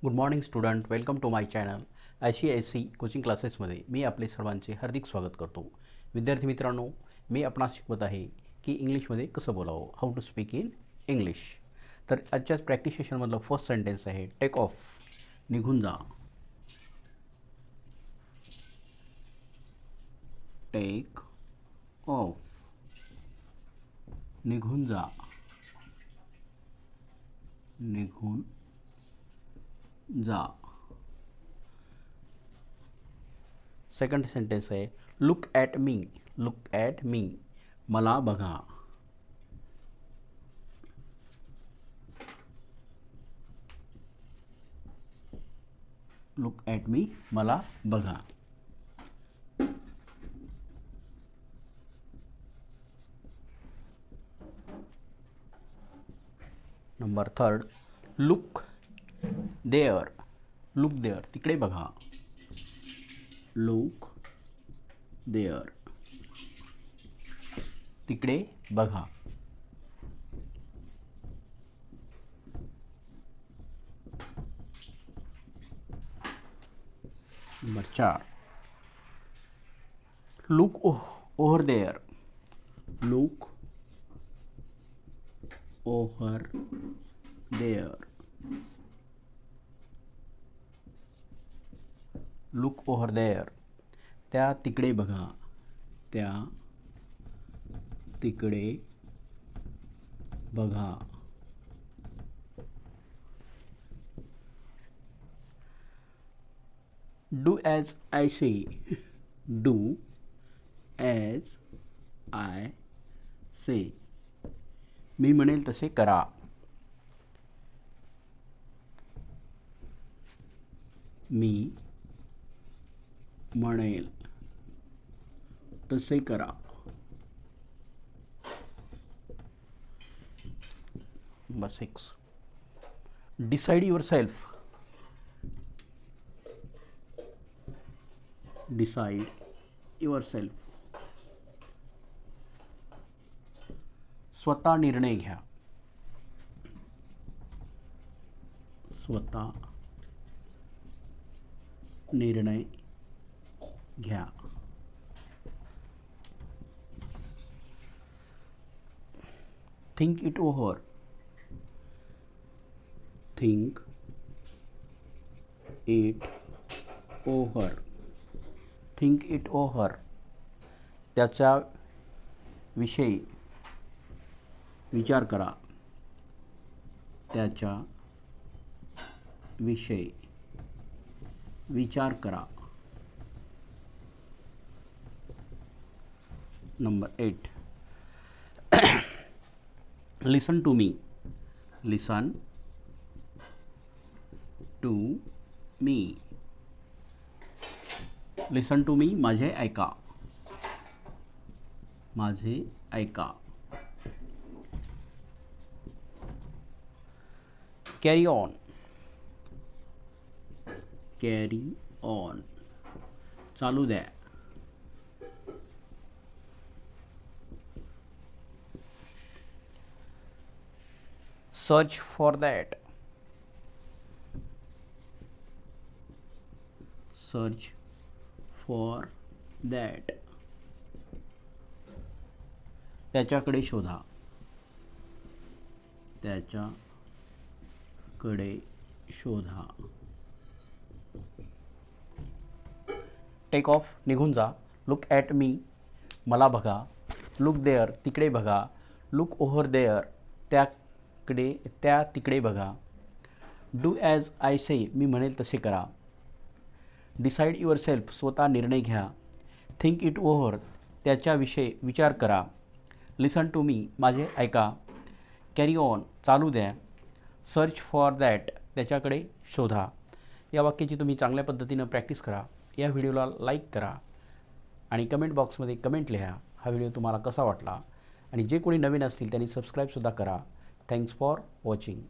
Good morning student, welcome to my channel ICIC coaching क्लासेसमध्ये मी आपले सर्वांचे हार्दिक स्वागत करतो. विद्यार्थी मित्रांनो, मी आपणास शिकवत आहे की इंग्लिशमध्ये कसं बोलावं, how to speak in English. तर आजच्याच प्रॅक्टिस सेशनमधलं फर्स्ट सेंटेन्स आहे टेक ऑफ, निघून जा. टेक ऑफ, निघून जा, निघून जा. सेकंड सेंटेन्स आहे look at me, look at me, मला बघा. लुक ॲट मी, मला बघा. Number third look there, look there, तिकडे बघा. लुक देअर, तिकडे बघा. Number 4 look over there, look over there, look over there, त्या तिकडे बघा, त्या तिकडे बघा. Do as I say, do as I say, मी म्हणेल तसे करा. मी म्हणेल तसे करा. Number 6 decide yourself, decide yourself, स्वतः निर्णय घ्या, स्वतः निर्णय घ्या. Think it over, think it over, think it over, त्याच्या विषयी विचार करा, त्याच्या विषयी विचार करा. Number 8 listen to me, listen to me, listen to me, माझे ऐका, माझे ऐका. कॅरी ऑन, कॅरी ऑन, चालू द्या. Search for that, search for that, त्याच्याकडे शोधा, त्याच्याकडे शोधा. टेक ऑफ, निघून जा. लुक ॲट मी, मला बघा. लुक देअर, तिकडे बघा. लुक ओव्हर देअर, त्या तिकडे बघा. डू ॲज आय से, मी म्हणेल तसे करा. डिसाइड युअर सेल्फ, स्वतः निर्णय घ्या. थिंक इट ओव्हर, त्याच्याविषयी विचार करा. लिसन टू मी, माझे ऐका. कॅरी ऑन, चालू द्या. सर्च फॉर दॅट, त्याच्याकडे शोधा. या वाक्याची तुम्ही चांगल्या पद्धतीनं प्रॅक्टिस करा. या व्हिडिओला लाईक करा आणि कमेंट बॉक्समध्ये कमेंट लिहा हा व्हिडिओ तुम्हाला कसा वाटला. आणि जे कोणी नवीन असतील त्यांनी सबस्क्राईबसुद्धा करा. Thanks for watching.